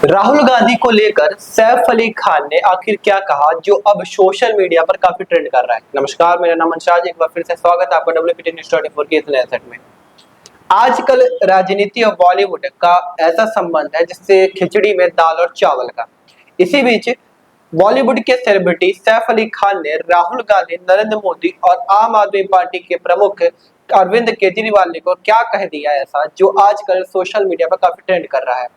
राहुल गांधी को लेकर सैफ अली खान ने आखिर क्या कहा जो अब सोशल मीडिया पर काफी ट्रेंड कर रहा है। नमस्कार, मेरा नाम अंशाज, एक बार फिर से स्वागत है आपका WPT न्यूज़ 24 के इस नए सेट में। आजकल राजनीति और बॉलीवुड का ऐसा संबंध है जिससे खिचड़ी में दाल और चावल का। इसी बीच बॉलीवुड के सेलिब्रिटी सैफ अली खान ने राहुल गांधी, नरेंद्र मोदी और आम आदमी पार्टी के प्रमुख अरविंद केजरीवाल ने को क्या कह दिया ऐसा जो आजकल सोशल मीडिया पर काफी ट्रेंड कर रहा है।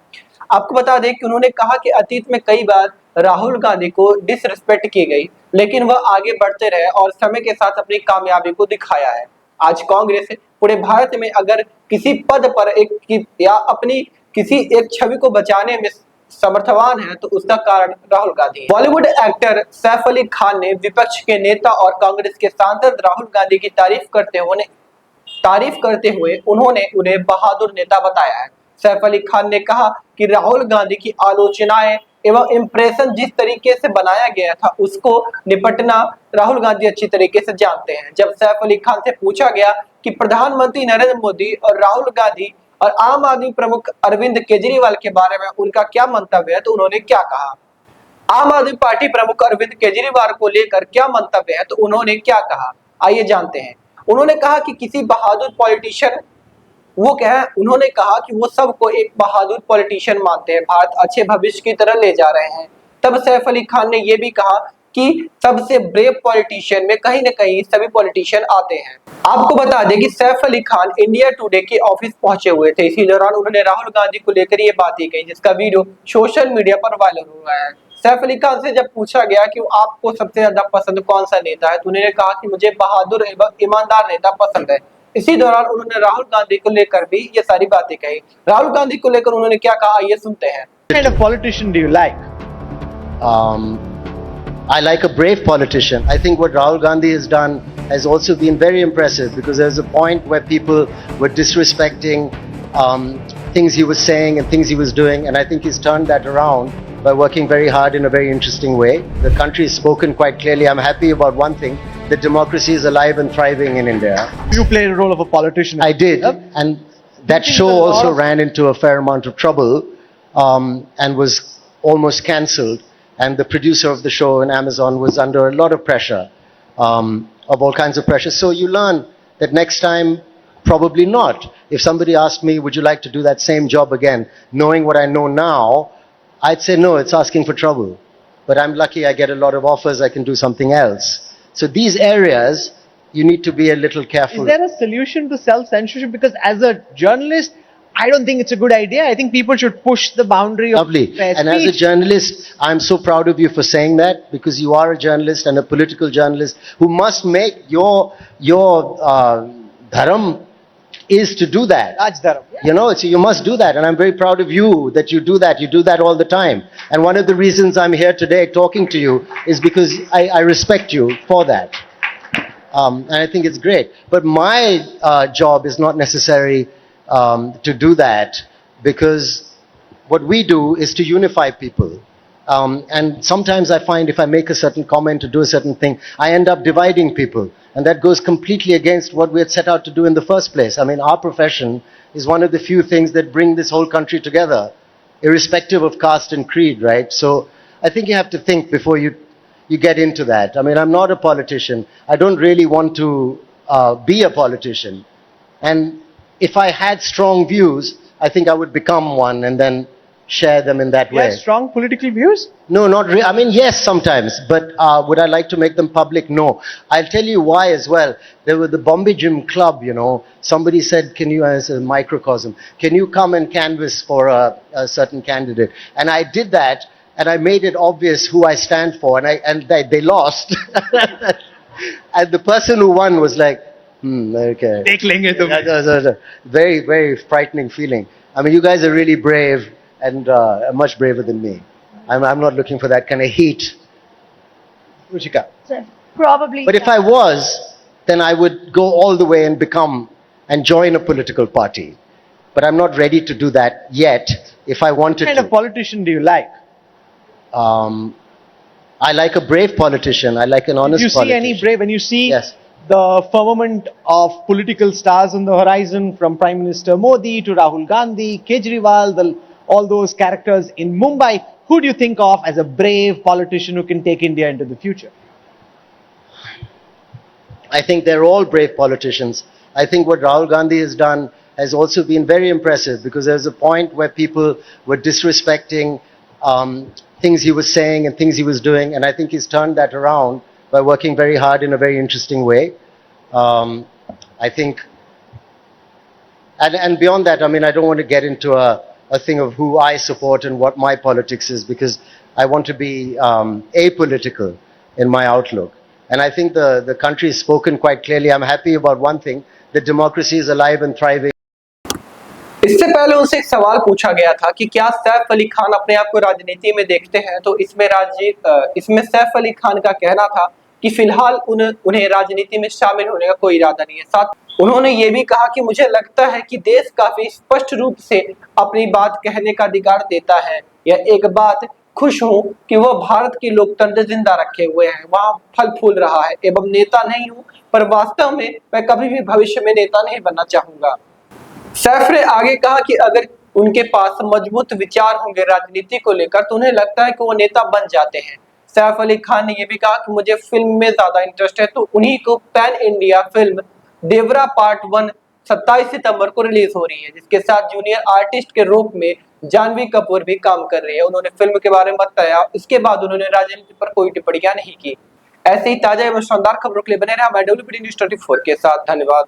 आपको बता दें कि उन्होंने कहा कि अतीत में कई बार राहुल गांधी को डिसरिस्पेक्ट की गई, लेकिन वह आगे बढ़ते रहे और समय के साथ अपनी कामयाबी को दिखाया है। आज कांग्रेस पूरे भारत में अगर किसी पद पर या अपनी किसी एक छवि को बचाने में समर्थवान है तो उसका कारण राहुल गांधी है। बॉलीवुड एक्टर सैफ अली खान ने विपक्ष के नेता और कांग्रेस के सांसद राहुल गांधी की तारीफ करते हुए उन्होंने उन्हें बहादुर नेता बताया है। सैफ अली खान ने कहा कि राहुल गांधी की आलोचनाएं एवं इंप्रेशन जिस तरीके से बनाया गया था उसको निपटना राहुल गांधी अच्छी तरीके से जानते हैं। जब सैफ अली खान से पूछा गया कि प्रधानमंत्री नरेंद्र मोदी और राहुल गांधी और आम आदमी प्रमुख अरविंद केजरीवाल के बारे में उनका क्या मंतव्य है तो उन्होंने क्या कहा। आम आदमी पार्टी प्रमुख अरविंद केजरीवाल को लेकर क्या मंतव्य है तो उन्होंने क्या कहा, आइए जानते हैं। उन्होंने कहा कि किसी बहादुर पॉलिटिशियन उन्होंने कहा कि वो सबको एक बहादुर पॉलिटिशियन मानते हैं, भारत अच्छे भविष्य की तरह ले जा रहे हैं। तब सैफ अली खान ने यह भी कहा कि सबसे ब्रेव पॉलिटिशियन में कहीं न कहीं सभी पॉलिटिशियन आते हैं। आपको बता दें कि सैफ अली खान इंडिया टुडे के ऑफिस पहुंचे हुए थे। इसी दौरान उन्होंने राहुल गांधी को लेकर ये बात ही कही जिसका वीडियो सोशल मीडिया पर वायरल हो रहा है। सैफ अली खान से जब पूछा गया कि आपको सबसे ज्यादा पसंद कौन सा नेता है तो उन्होंने कहा कि मुझे बहादुर एवं ईमानदार नेता पसंद है। इसी दौरान उन्होंने राहुल गांधी को लेकर भी ये सारी बातें कही। राहुल गांधी को लेकर उन्होंने क्या कहा, ये सुनते हैं। What kind of politician do you like? I like a brave politician. I think what Rahul Gandhi has done has also been very impressive because there's a point where people were disrespecting things he was saying and things he was doing, and I think he's turned that around by working very hard in a very interesting way. The country has spoken quite clearly. I'm happy about one thing, that democracy is alive and thriving in India. You played a role of a politician. I did, and that show also ran into a fair amount of trouble and was almost cancelled. And the producer of the show in Amazon was under a lot of pressure, of all kinds of pressure. So you learn that next time, probably not. If somebody asked me, would you like to do that same job again, knowing what I know now, I'd say no, it's asking for trouble. But I'm lucky I get a lot of offers, I can do something else. So these areas, you need to be a little careful. Is there a solution to self-censorship? Because as a journalist, I don't think it's a good idea. I think people should push the boundary of Lovely. fair And speech. as a journalist, I'm so proud of you for saying that, because you are a journalist and a political journalist who must make your dharam is to do that. Raj Dharam. Yeah. You know, so you must do that, and I'm very proud of you that you do that. You do that all the time. And one of the reasons I'm here today talking to you is because I respect you for that. And I think it's great. But my job is not necessary to do that, because what we do is to unify people. And sometimes I find if I make a certain comment or do a certain thing, I end up dividing people. And that goes completely against what we had set out to do in the first place. I mean, our profession is one of the few things that bring this whole country together, irrespective of caste and creed, right? So I think you have to think before you get into that. I mean, I'm not a politician. I don't really want to be a politician. And if I had strong views, I think I would become one and then share them in that You way. have strong political views? No, not really. I mean, yes, sometimes. But would I like to make them public? No. I'll tell you why as well. There were the Bombay Gym Club, you know. Somebody said, can you, as a microcosm, can you come and canvass for a certain candidate? And I did that, and I made it obvious who I stand for, and they lost. And the person who won was like, okay. Dekh lenge tum. That was a very, very frightening feeling. I mean, you guys are really brave and much braver than me. I'm not looking for that kind of heat. Ruchika. Probably. But if I was, then I would go all the way and become and join a political party. But I'm not ready to do that yet. If I wanted What kind to. of politician do you like? I like a brave politician. I like an honest Do you see politician. any brave, when you see Yes. the firmament of political stars on the horizon, from Prime Minister Modi to Rahul Gandhi, Kejriwal, all those characters in Mumbai, who do you think of as a brave politician who can take India into the future? I think they're all brave politicians. I think what Rahul Gandhi has done has also been very impressive, because there's a point where people were disrespecting things he was saying and things he was doing, and I think he's turned that around by working very hard in a very interesting way. I think, and beyond that, I mean, I don't want to get into a thing of who I support and what my politics is, because I want to be apolitical in my outlook. And I think the country has spoken quite clearly. I'm happy about one thing, that democracy is alive and thriving. इससे पहले उनसे एक सवाल पूछा गया था कि क्या सैफ अली खान अपने आप को राजनीति में देखते हैं, तो इसमें सैफ अली खान का कहना था कि फिलहाल उन्हें राजनीति में शामिल होने का कोई इरादा नहीं है। साथ उन्होंने ये भी कहा कि मुझे लगता है कि देश काफी स्पष्ट रूप से अपनी बात कहने का अधिकार देता है। यह एक बात खुश हूं कि वो भारत की लोकतंत्र जिंदा रखे हुए हैं, वहां फल फूल रहा है, एवं नेता नहीं हूं, पर वास्तव में मैं कभी भी भविष्य में नेता नहीं बनना चाहूंगा। सैफ ने आगे कहा कि अगर उनके पास मजबूत विचार होंगे राजनीति को लेकर तो उन्हें लगता है कि वो नेता बन जाते हैं। सैफ अली खान ने यह भी कहा कि मुझे फिल्म में ज्यादा इंटरेस्ट है, तो उन्हीं को पैन इंडिया फिल्म देवरा पार्ट 1 27 सितंबर को रिलीज हो रही है, जिसके साथ जूनियर आर्टिस्ट के रूप में जानवी कपूर भी काम कर रही है। उन्होंने फिल्म के बारे में बताया, इसके बाद उन्होंने राजनीति पर कोई टिप्पणियां नहीं की। ऐसे ही ताजा एवं शानदार खबरों के लिए बने रहे हमारे WPT News 24 के साथ। धन्यवाद।